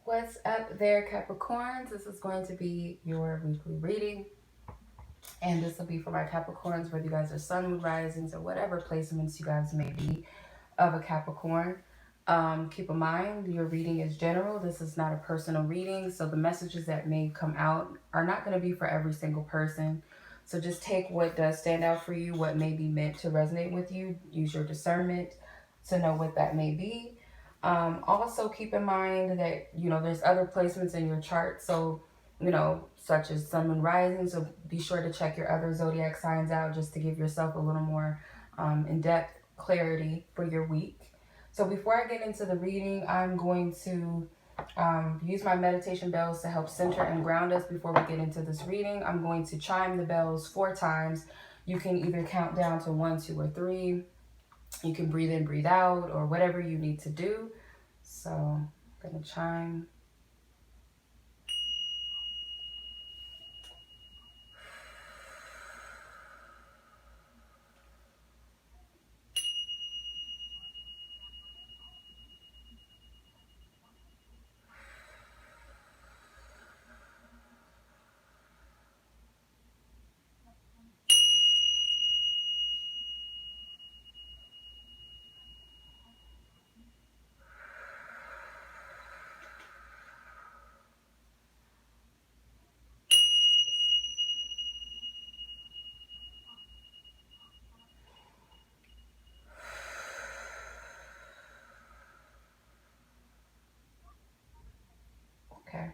What's up there, Capricorns? This is going to be your weekly reading. And this will be for my Capricorns, whether you guys are sun, moon, risings, or whatever placements you guys may be of a Capricorn. Keep in mind, your reading is general. This is not a personal reading. So the messages that may come out are not going to be for every single person. So just take what does stand out for you, what may be meant to resonate with you. Use your discernment to know what that may be. Also keep in mind that, there's other placements in your chart. So, such as sun, moon, rising. So be sure to check your other zodiac signs out just to give yourself a little more in-depth clarity for your week. So before I get into the reading, I'm going to use my meditation bells to help center and ground us before we get into this reading. I'm going to chime the bells 4 times. You can either count down to 1, 2, or 3. You can breathe in, breathe out, or whatever you need to do. So I'm going to chime. Okay.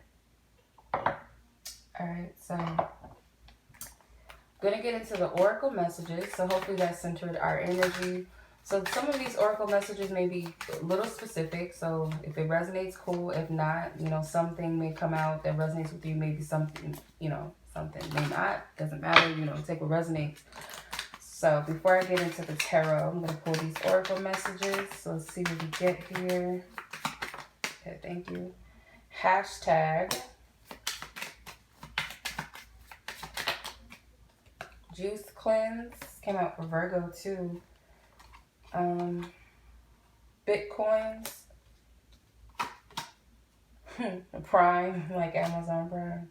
All right, so I'm going to get into the oracle messages. So hopefully that centered our energy. So some of these oracle messages may be a little specific. So if it resonates, cool. If not, something may come out that resonates with you. Maybe something, something may not. Doesn't matter. Take what resonates. So before I get into the tarot, I'm going to pull these oracle messages. So let's see what we get here. Okay, thank you. Hashtag Juice Cleanse. Came out for Virgo too. Bitcoins. Prime, like Amazon Prime.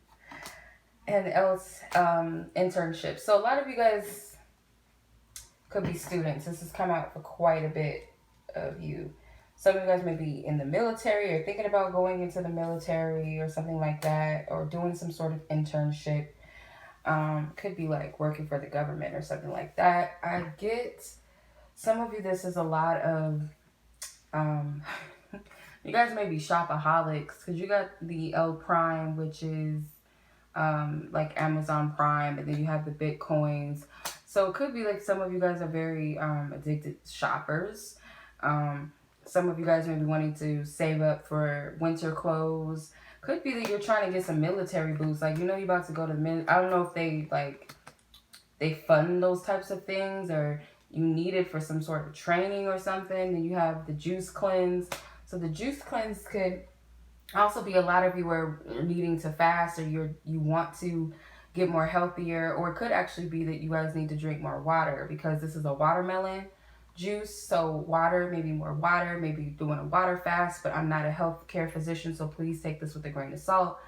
And else, internship. So a lot of you guys could be students. This has come out for quite a bit of you. Some of you guys may be in the military or thinking about going into the military or something like that, or doing some sort of internship. Could be like working for the government or something like that. I get some of you, this is a lot of, you guys may be shopaholics because you got the L Prime, which is like Amazon Prime, and then you have the Bitcoins. So it could be like some of you guys are very addicted shoppers. Some of you guys may be wanting to save up for winter clothes. Could be that you're trying to get some military boots. Like, you're about to go to the I don't know if they fund those types of things, or you need it for some sort of training or something. Then you have the juice cleanse. So the juice cleanse could also be a lot of you are needing to fast, or you want to get more healthier, or it could actually be that you guys need to drink more water because this is a watermelon juice. So water, maybe more water, maybe doing a water fast, but I'm not a healthcare physician, so please take this with a grain of salt.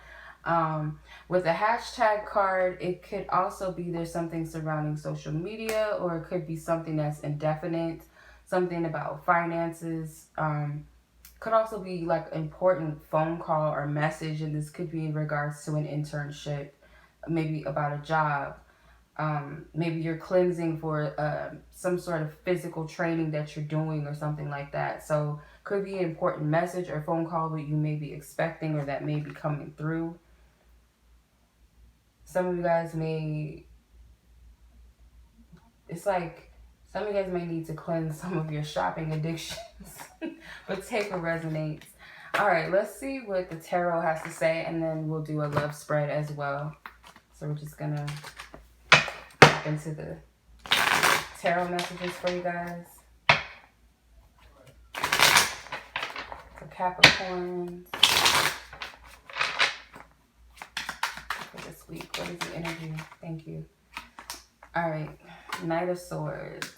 With a hashtag card, it could also be there's something surrounding social media, or it could be something that's indefinite, something about finances. Could also be like an important phone call or message, and this could be in regards to an internship, maybe about a job. Maybe you're cleansing for some sort of physical training that you're doing or something like that. So could be an important message or phone call that you may be expecting or that may be coming through. Some of you guys may, it's like some of you guys may need to cleanse some of your shopping addictions, but take what resonates. All right, let's see what the tarot has to say, and then we'll do a love spread as well. So we're just gonna into the tarot messages for you guys. For Capricorn for this week. What is the energy? Thank you. All right. Knight of Swords.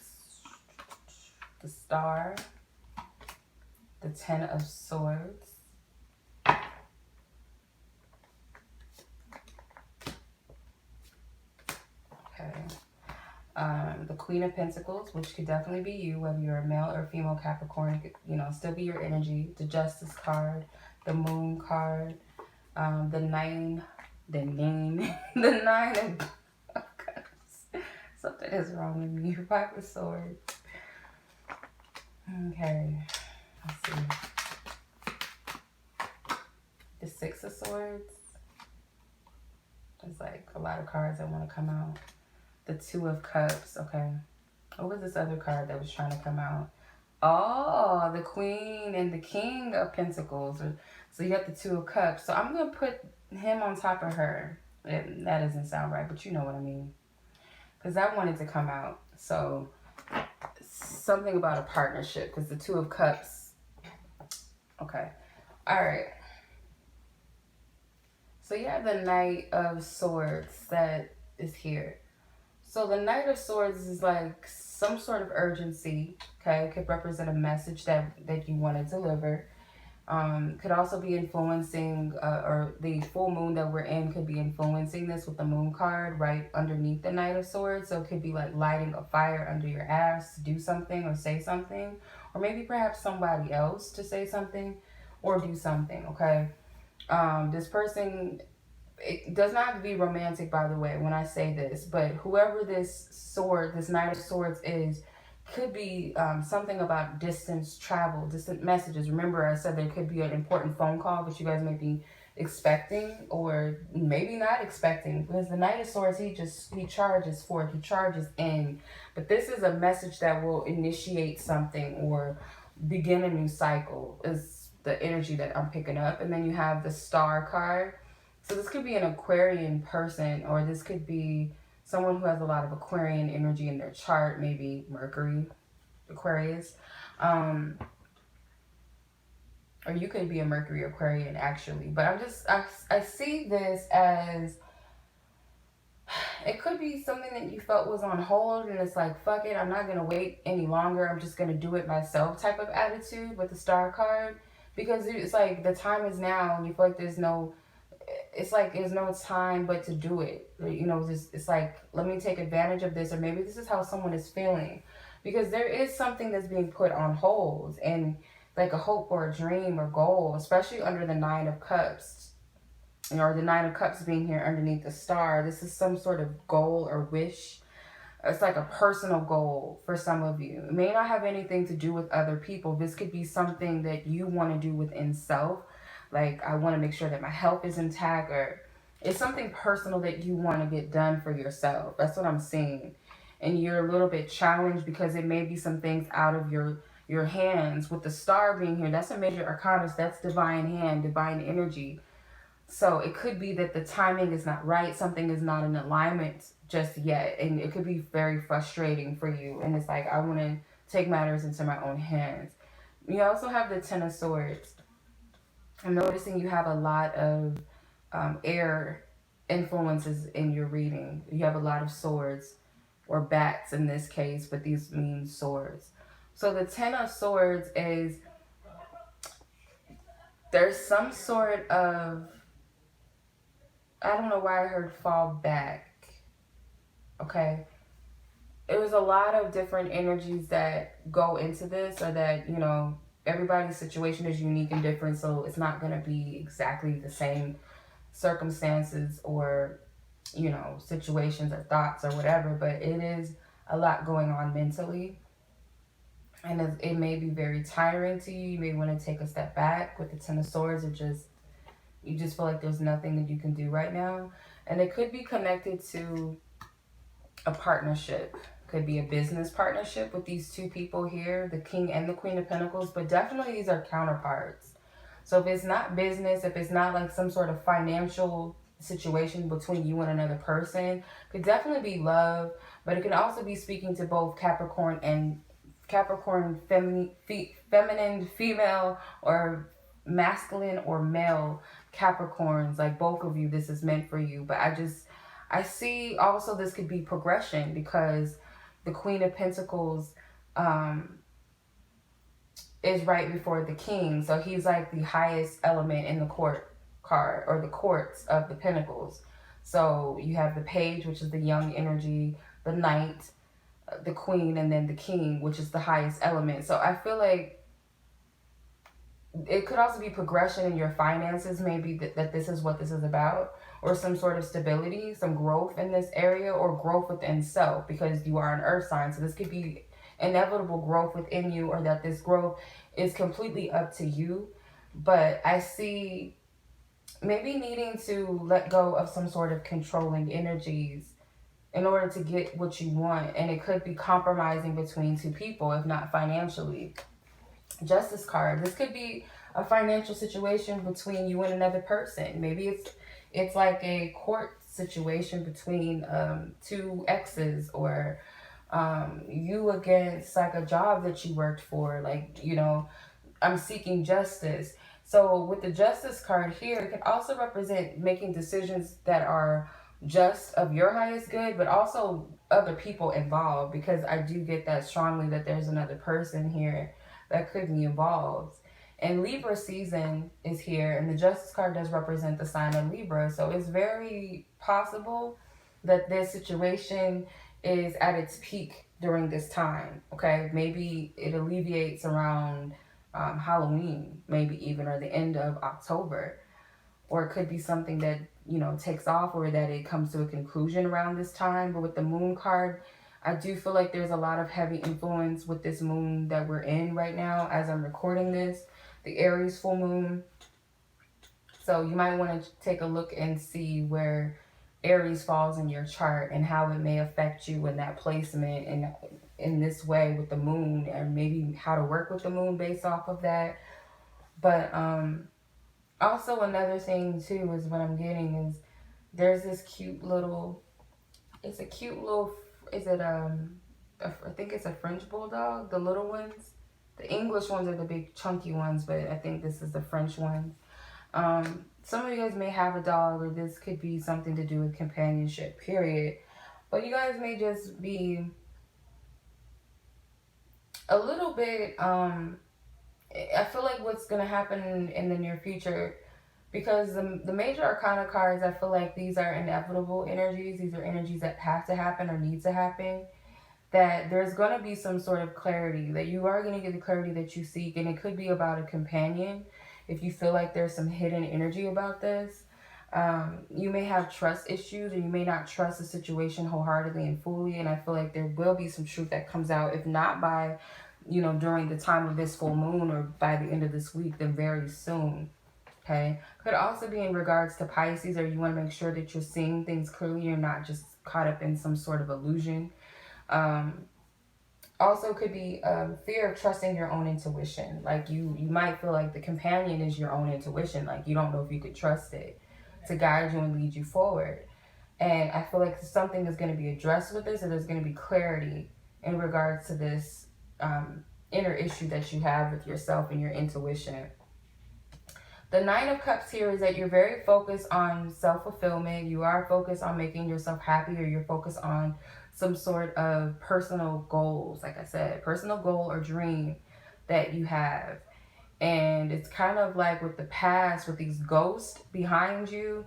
The Star. The Ten of Swords. Okay. The Queen of Pentacles, which could definitely be you, whether you're a male or female Capricorn, it could, you know, still be your energy. The Justice card, the Moon card, the Nine the Nine of oh goodness. Something is wrong with me. Five of Swords. Okay, let's see. The Six of Swords. There's like a lot of cards that want to come out. The Two of Cups. Okay, what was this other card that was trying to come out? Oh, the Queen and the King of Pentacles. So you got the Two of Cups. So I'm going to put him on top of her. That doesn't sound right, but you know what I mean. Because I wanted to come out. So something about a partnership. Because the Two of Cups. Okay. All right. So you have the Knight of Swords that is here. So the Knight of Swords is like some sort of urgency, okay? It could represent a message that you want to deliver. Could also be influencing, or the full moon that we're in could be influencing this with the Moon card right underneath the Knight of Swords. So it could be like lighting a fire under your ass to do something or say something. Or maybe perhaps somebody else to say something or do something, okay? This person... It does not have to be romantic, by the way, when I say this, but whoever this Knight of Swords is, could be something about distance travel, distant messages. Remember, I said there could be an important phone call that you guys may be expecting or maybe not expecting, because the Knight of Swords, he charges forth, he charges in. But this is a message that will initiate something or begin a new cycle, is the energy that I'm picking up. And then you have the Star card. So this could be an Aquarian person, or this could be someone who has a lot of Aquarian energy in their chart, maybe Mercury, Aquarius. Or you could be a Mercury Aquarian, actually. But I see this as, it could be something that you felt was on hold, and it's like, fuck it, I'm not going to wait any longer. I'm just going to do it myself type of attitude with the Star card. Because it's like the time is now, and you feel like there's no time but to do it. You know, it's like, let me take advantage of this, or maybe this is how someone is feeling. Because there is something that's being put on hold, and like a hope or a dream or goal, especially under the Nine of Cups, or the Nine of Cups being here underneath the Star. This is some sort of goal or wish. It's like a personal goal for some of you. It may not have anything to do with other people. This could be something that you want to do within self. Like, I want to make sure that my health is intact, or it's something personal that you want to get done for yourself. That's what I'm seeing. And you're a little bit challenged because it may be some things out of your hands. With the Star being here, that's a major arcana. That's divine hand, divine energy. So it could be that the timing is not right. Something is not in alignment just yet. And it could be very frustrating for you. And it's like, I want to take matters into my own hands. You also have the Ten of Swords. I'm noticing you have a lot of air influences in your reading. You have a lot of swords, or bats in this case, but these mean swords. So the Ten of Swords is, there's some sort of, I don't know why I heard fall back. Okay. It was a lot of different energies that go into this, or that, you know, everybody's situation is unique and different, so it's not going to be exactly the same circumstances or, you know, situations or thoughts or whatever, but it is a lot going on mentally. And it may be very tiring to you. You may want to take a step back with the Ten of Swords, or you just feel like there's nothing that you can do right now. And it could be connected to a partnership. Could be a business partnership with these two people here, the King and the Queen of Pentacles, but definitely these are counterparts. So if it's not business, if it's not like some sort of financial situation between you and another person, could definitely be love, but it can also be speaking to both Capricorn and feminine, female, or masculine or male Capricorns. Like, both of you, this is meant for you. But I see also this could be progression, because the Queen of Pentacles is right before the King. So he's like the highest element in the court card, or the courts of the Pentacles. So you have the page, which is the young energy, the knight, the queen, and then the king, which is the highest element. So I feel like it could also be progression in your finances, maybe that this is what this is about, or some sort of stability, some growth in this area, or growth within self, because you are an earth sign. So this could be inevitable growth within you, or that this growth is completely up to you. But I see maybe needing to let go of some sort of controlling energies in order to get what you want. And it could be compromising between two people, if not financially. Justice card. This could be a financial situation between you and another person. Maybe it's like a court situation between two exes, or you against like a job that you worked for. Like, I'm seeking justice. So with the justice card here, it can also represent making decisions that are just of your highest good, but also other people involved, because I do get that strongly that there's another person here that could be involved. And Libra season is here, and the justice card does represent the sign of Libra. So it's very possible that this situation is at its peak during this time. Okay, maybe it alleviates around Halloween, maybe even, or the end of October. Or it could be something that, takes off, or that it comes to a conclusion around this time. But with the moon card, I do feel like there's a lot of heavy influence with this moon that we're in right now as I'm recording this, the Aries full moon. So you might want to take a look and see where Aries falls in your chart and how it may affect you in that placement, and in this way with the moon, and maybe how to work with the moon based off of that. But also another thing too is what I'm getting is there's this cute little, it's a cute little, is it I think it's a French bulldog, the little ones. The English ones are the big chunky ones, but I think this is the French ones. Some of you guys may have a dog, or this could be something to do with companionship, period. But you guys may just be a little bit, I feel like what's going to happen in the near future, because the major arcana cards, I feel like these are inevitable energies. These are energies that have to happen or need to happen. That there's going to be some sort of clarity, that you are going to get the clarity that you seek. And it could be about a companion. If you feel like there's some hidden energy about this, you may have trust issues, or you may not trust the situation wholeheartedly and fully. And I feel like there will be some truth that comes out, if not by, during the time of this full moon, or by the end of this week, then very soon. Okay. Could also be in regards to Pisces, or you want to make sure that you're seeing things clearly. You're not just caught up in some sort of illusion. Also could be fear of trusting your own intuition. Like you might feel like the companion is your own intuition. Like you don't know if you could trust it to guide you and lead you forward. And I feel like something is going to be addressed with this, and there's going to be clarity in regards to this inner issue that you have with yourself and your intuition. The Nine of Cups here is that you're very focused on self-fulfillment. You are focused on making yourself happy, or you're focused on some sort of personal goals. Like I said, personal goal or dream that you have. And it's kind of like with the past, with these ghosts behind you,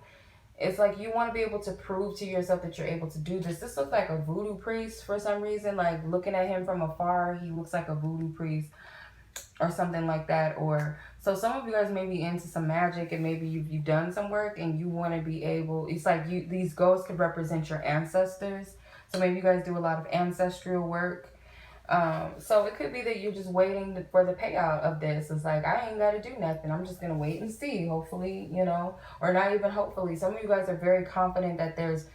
it's like you want to be able to prove to yourself that you're able to do this. This looks like a voodoo priest for some reason. Like looking at him from afar, he looks like a voodoo priest or something like that. Or so some of you guys may be into some magic, and maybe you've done some work and you want to be able, it's like these ghosts could represent your ancestors. So maybe you guys do a lot of ancestral work. So it could be that you're just waiting for the payout of this. It's like, I ain't got to do nothing. I'm just going to wait and see, hopefully, or not even hopefully. Some of you guys are very confident that there's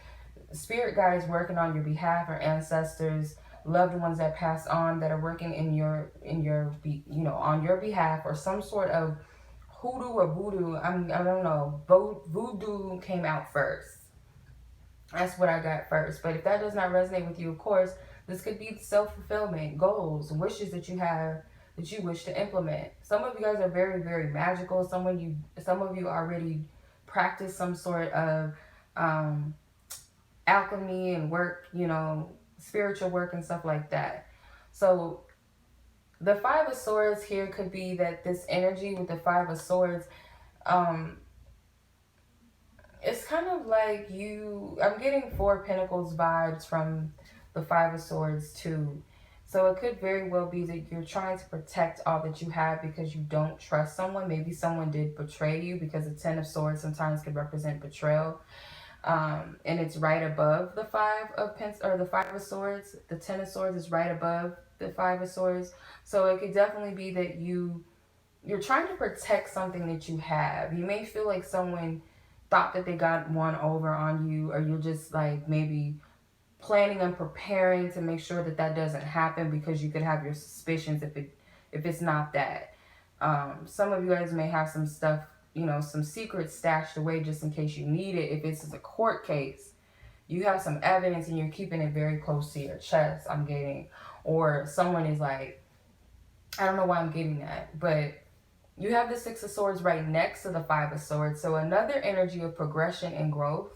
spirit guides working on your behalf, or ancestors, loved ones that passed on, that are working on your behalf, or some sort of hoodoo or voodoo. I don't know. Voodoo came out first. That's what I got first. But if that does not resonate with you, of course, this could be self-fulfillment, goals, wishes that you have that you wish to implement. Some of you guys are very, very magical. Some of you already practice some sort of alchemy and work, spiritual work and stuff like that. So the Five of Swords here could be that this energy with the Five of Swords, It's kind of like I'm getting Four of Pentacles vibes from the Five of Swords too. So it could very well be that you're trying to protect all that you have because you don't trust someone. Maybe someone did betray you, because the Ten of Swords sometimes could represent betrayal. And it's right above the the Five of Swords. The Ten of Swords is right above the Five of Swords. So it could definitely be that you're trying to protect something that you have. You may feel like someone thought that they got one over on you, or you're just like maybe planning and preparing to make sure that that doesn't happen, because you could have your suspicions if it's not that. Some of you guys may have some stuff, you know, some secrets stashed away just in case you need it. If it's a court case, you have some evidence and you're keeping it very close to your chest, I'm getting. Or someone is like, I don't know why I'm getting that, but you have the Six of Swords right next to the Five of Swords. So another energy of progression and growth.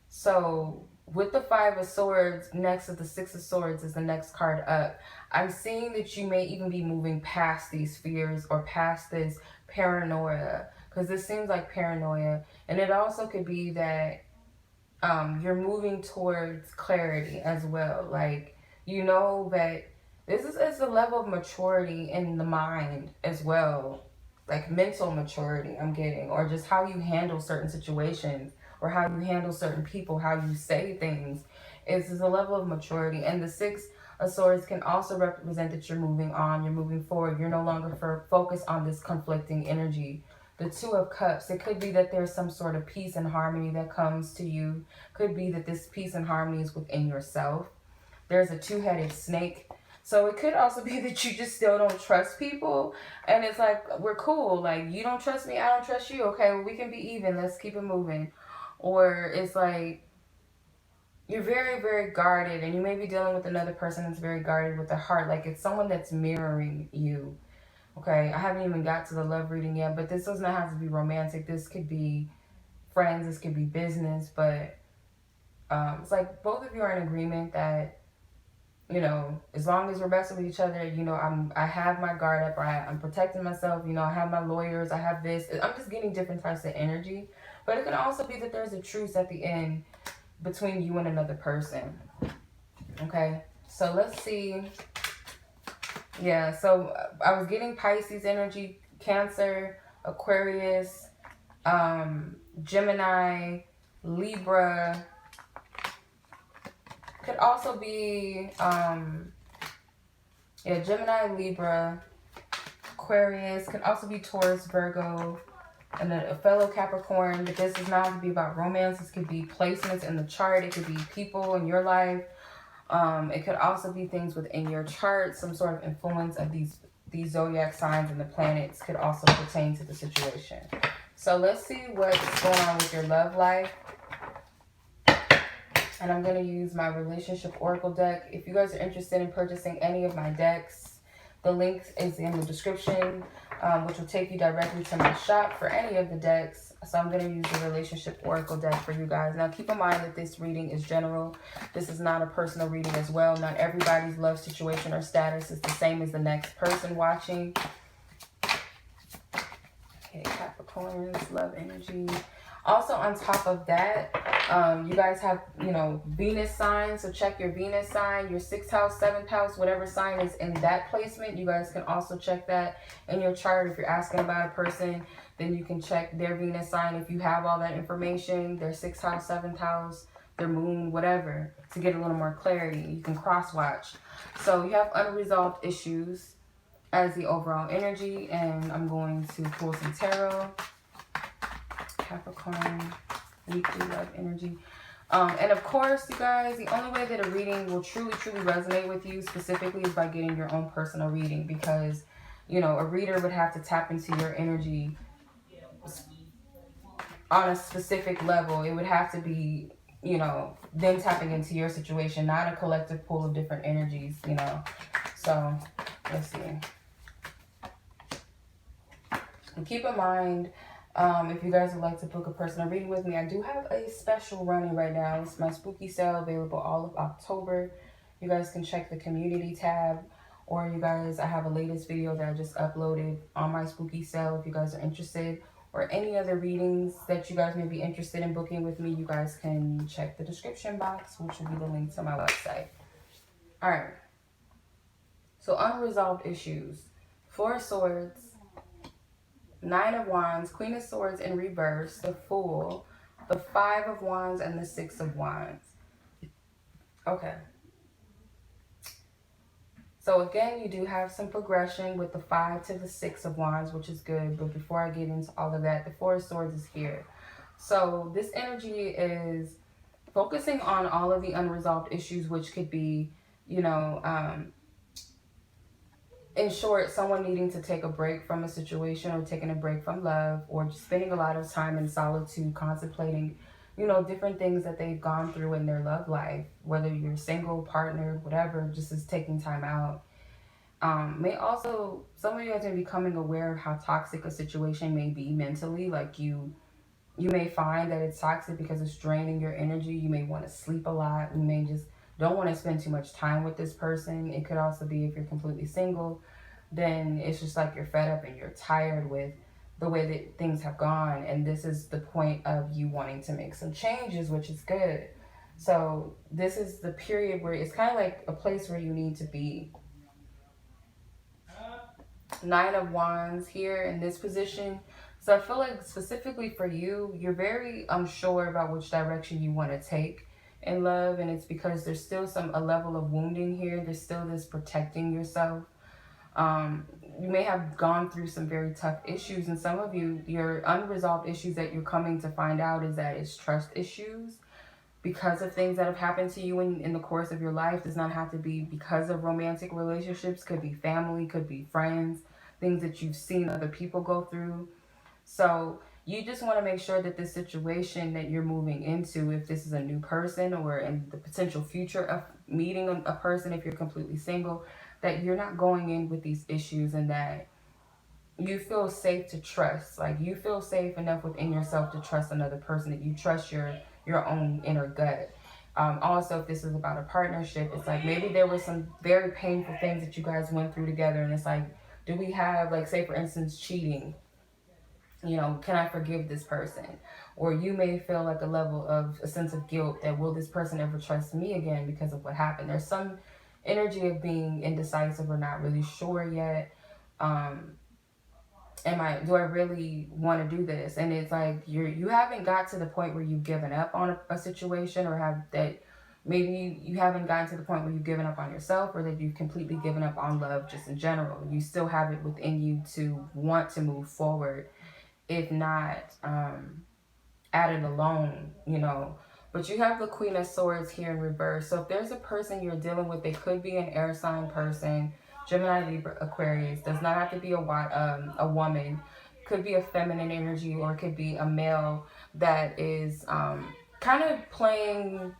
So with the Five of Swords next to the Six of Swords is the next card up. I'm seeing that you may even be moving past these fears or past this paranoia, because this seems like paranoia. And it also could be that you're moving towards clarity as well. Like, you know that this is a level of maturity in the mind as well. Like mental maturity, I'm getting. Or just how you handle certain situations, or how you handle certain people, how you say things. It's a level of maturity. And the Six of Swords can also represent that you're moving on, you're moving forward. You're no longer focused on this conflicting energy. The Two of Cups, it could be that there's some sort of peace and harmony that comes to you. Could be that this peace and harmony is within yourself. There's a two-headed snake. So it could also be that you just still don't trust people. And it's like, we're cool. Like, you don't trust me, I don't trust you. Okay, well, we can be even. Let's keep it moving. Or it's like, you're very, very guarded. And you may be dealing with another person that's very guarded with their heart. Like, it's someone that's mirroring you. Okay, I haven't even got to the love reading yet. But this does not have to be romantic. This could be friends. This could be business. But it's like both of you are in agreement that, you know, as long as we're messing with each other, you know, I have my guard up, or I'm protecting myself, you know, I have my lawyers, I have this. I'm just getting different types of energy. But it can also be that there's a truce at the end between you and another person. Okay, so let's see. Yeah, so I was getting Pisces energy, Cancer, Aquarius, Gemini, Libra. Could also be, Gemini, Libra, Aquarius. Could also be Taurus, Virgo, and a fellow Capricorn. But this does not have to be about romance. This could be placements in the chart. It could be people in your life. It could also be things within your chart. Some sort of influence of these zodiac signs and the planets could also pertain to the situation. So let's see what's going on with your love life. And I'm going to use my relationship oracle deck. If you guys are interested in purchasing any of my decks, the link is in the description, which will take you directly to my shop for any of the decks. So I'm going to use the relationship oracle deck for you guys. Now keep in mind that this reading is general. This is not a personal reading as well. Not everybody's love situation or status is the same as the next person watching. Okay, Capricorns, love energy. Also, on top of that, you guys have, you know, Venus signs. So check your Venus sign, your 6th house, 7th house, whatever sign is in that placement. You guys can also check that in your chart. If you're asking about a person, then you can check their Venus sign. If you have all that information, their 6th house, 7th house, their moon, whatever, to get a little more clarity. You can cross watch. So you have unresolved issues as the overall energy. And I'm going to pull some tarot. Capricorn, weekly love energy. And of course, you guys, the only way that a reading will truly resonate with you specifically is by getting your own personal reading, because, you know, a reader would have to tap into your energy on a specific level. It would have to be, you know, them tapping into your situation, not a collective pool of different energies, you know. So let's see. And keep in mind, if you guys would like to book a personal reading with me, I do have a special running right now. It's my spooky sale, available all of October. You guys can check the community tab, or you guys, I have a latest video that I just uploaded on my spooky sale if you guys are interested. or any other readings that you guys may be interested in booking with me, you guys can check the description box, which will be the link to my website. All right. So unresolved issues. Four of Swords, Nine of Wands, Queen of Swords in reverse, the Fool, the Five of Wands, and the Six of Wands. Okay. So again, you do have some progression with the 5 to the 6 of Wands, which is good. But before I get into all of that, the Four of Swords is here. So this energy is focusing on all of the unresolved issues, which could be, you know, in short, someone needing to take a break from a situation or taking a break from love, or just spending a lot of time in solitude contemplating, you know, different things that they've gone through in their love life, whether you're single, partner, whatever, just is taking time out. May also, some of you guys are becoming aware of how toxic a situation may be mentally. Like you may find that it's toxic because it's draining your energy. You may want to sleep a lot. You may just don't want to spend too much time with this person. It could also be if you're completely single, then it's just like you're fed up and you're tired with the way that things have gone. And this is the point of you wanting to make some changes, which is good. So this is the period where it's kind of like a place where you need to be. Nine of Wands here in this position. So I feel like specifically for you, you're very unsure about which direction you want to take in love. And it's because there's still a level of wounding here. There's still this protecting yourself. You may have gone through some very tough issues. And some of you, your unresolved issues that you're coming to find out is that it's trust issues. Because of things that have happened to you in the course of your life. Does not have to be because of romantic relationships. Could be family, could be friends, things that you've seen other people go through. So you just want to make sure that this situation that you're moving into, if this is a new person or in the potential future of meeting a person, if you're completely single, that you're not going in with these issues, and that you feel safe to trust. Like you feel safe enough within yourself to trust another person, that you trust your own inner gut. Also, if this is about a partnership, it's like maybe there were some very painful things that you guys went through together, and it's like, do we have, like, say for instance, cheating? You know, can I forgive this person? Or you may feel like a sense of guilt that, will this person ever trust me again because of what happened? There's some energy of being indecisive or not really sure yet. Do I really want to do this? And it's like you haven't got to the point where you've given up on a situation, or have that maybe you haven't gotten to the point where you've given up on yourself, or that you've completely given up on love just in general. You still have it within you to want to move forward, if not at it alone, you know. But you have the Queen of Swords here in reverse. So if there's a person you're dealing with, they could be an air sign person, Gemini, Libra, Aquarius. Does not have to be a woman. Could be a feminine energy, or it could be a male that is kind of playing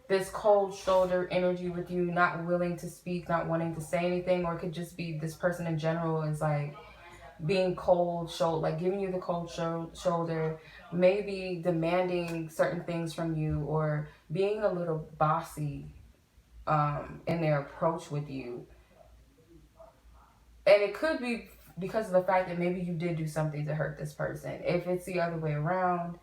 this cold shoulder energy with you, not willing to speak, not wanting to say anything. Or it could just be this person in general is like being cold shoulder, like giving you the cold shoulder, maybe demanding certain things from you, or being a little bossy in their approach with you. And it could be because of the fact that maybe you did do something to hurt this person. If it's the other way around,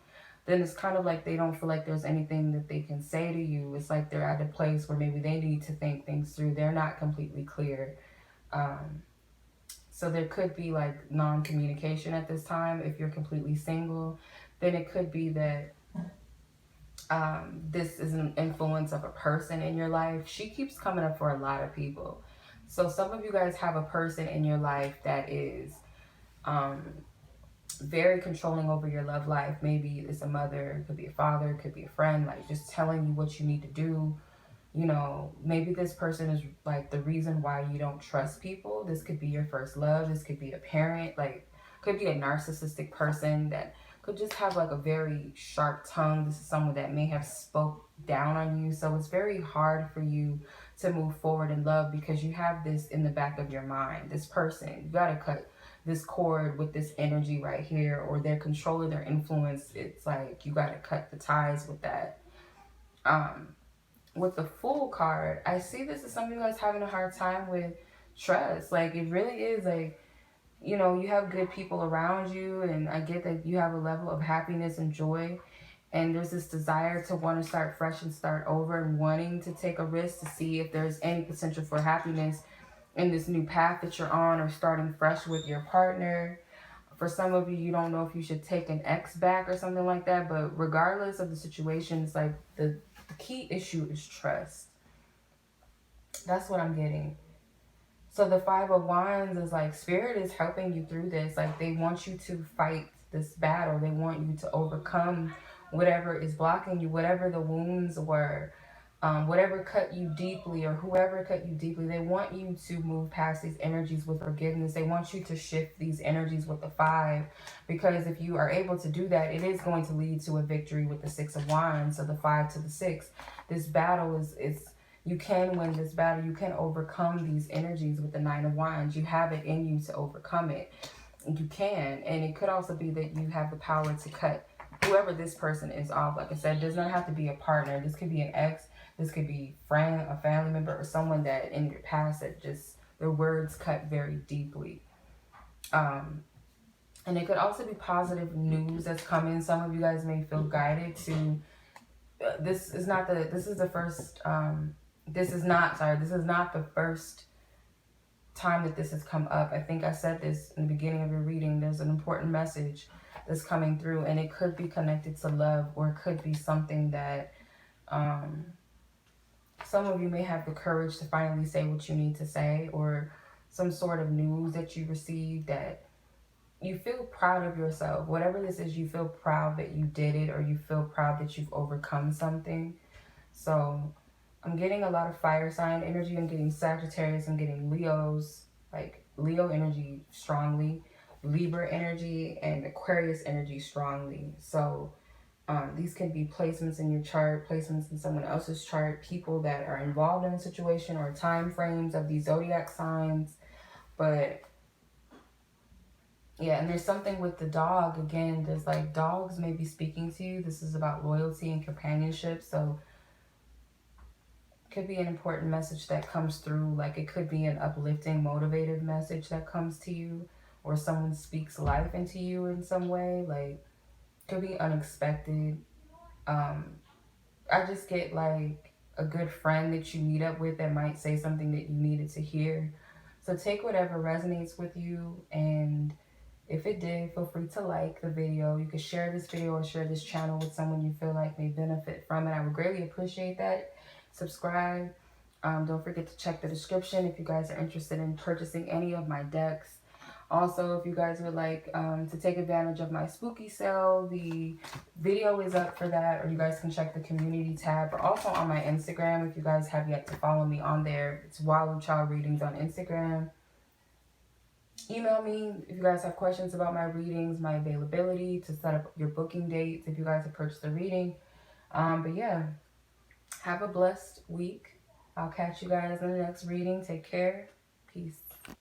then it's kind of like they don't feel like there's anything that they can say to you. It's like they're at a place where maybe they need to think things through. They're not completely clear. So there could be like non-communication at this time. If you're completely single, then it could be that this is an influence of a person in your life. She keeps coming up for a lot of people. So some of you guys have a person in your life that is very controlling over your love life. Maybe it's a mother, it could be a father, it could be a friend, like just telling you what you need to do. You know, maybe this person is like the reason why you don't trust people. This could be your first love. This could be a parent, like could be a narcissistic person that could just have like a very sharp tongue. This is someone that may have spoke down on you. So it's very hard for you to move forward in love because you have this in the back of your mind. This person, you got to cut this cord with this energy right here, or their control or their influence. It's like you got to cut the ties with that. With the Fool card, I see this as some of you guys having a hard time with trust. Like it really is like you know, you have good people around you, and I get that you have a level of happiness and joy, and there's this desire to want to start fresh and start over, and wanting to take a risk to see if there's any potential for happiness in this new path that you're on, or starting fresh with your partner. For some of you, you don't know if you should take an ex back or something like that, but regardless of the situation, it's like the key issue is trust. That's what I'm getting. So the Five of Wands is like, Spirit is helping you through this. Like, they want you to fight this battle. They want you to overcome whatever is blocking you, whatever the wounds were, whatever cut you deeply, or whoever cut you deeply. They want you to move past these energies with forgiveness. They want you to shift these energies with the five, because if you are able to do that, it is going to lead to a victory with the Six of Wands. So the 5 to the 6, this battle is you can win this battle. You can overcome these energies with the 9 of Wands. You have it in you to overcome it. You can. And it could also be that you have the power to cut whoever this person is off. Like I said, it does not have to be a partner. This could be an ex. This could be a friend, a family member, or someone that in your past that just their words cut very deeply. And it could also be positive news that's coming. Some of you guys may feel guided to this is not the first this is not the first time that this has come up. I think I said this in the beginning of your reading. There's an important message that's coming through, and it could be connected to love, or it could be something that some of you may have the courage to finally say what you need to say, or some sort of news that you received that you feel proud of yourself. Whatever this is, you feel proud that you did it, or you feel proud that you've overcome something. So I'm getting a lot of fire sign energy. I'm getting Sagittarius. I'm getting Leos, like Leo energy strongly, Libra energy, and Aquarius energy strongly. So these can be placements in your chart, placements in someone else's chart, people that are involved in a situation, or time frames of these zodiac signs. But yeah, and there's something with the dog. Again, there's like dogs may be speaking to you. This is about loyalty and companionship. So it could be an important message that comes through. Like, it could be an uplifting, motivated message that comes to you, or someone speaks life into you in some way. Like, it could be unexpected. I just get like a good friend that you meet up with that might say something that you needed to hear. So take whatever resonates with you, and if it did, feel free to like the video. You could share this video or share this channel with someone you feel like may benefit from it. I would greatly appreciate that. Subscribe. Don't forget to check the description if you guys are interested in purchasing any of my decks. Also, if you guys would like to take advantage of my spooky sale, the video is up for that, or you guys can check the community tab. Or also on my Instagram, if you guys have yet to follow me on there, it's Walu Child Readings on Instagram. Email me if you guys have questions about my readings, my availability, to set up your booking dates if you guys have purchased the reading. But yeah, have a blessed week. I'll catch you guys in the next reading. Take care. Peace.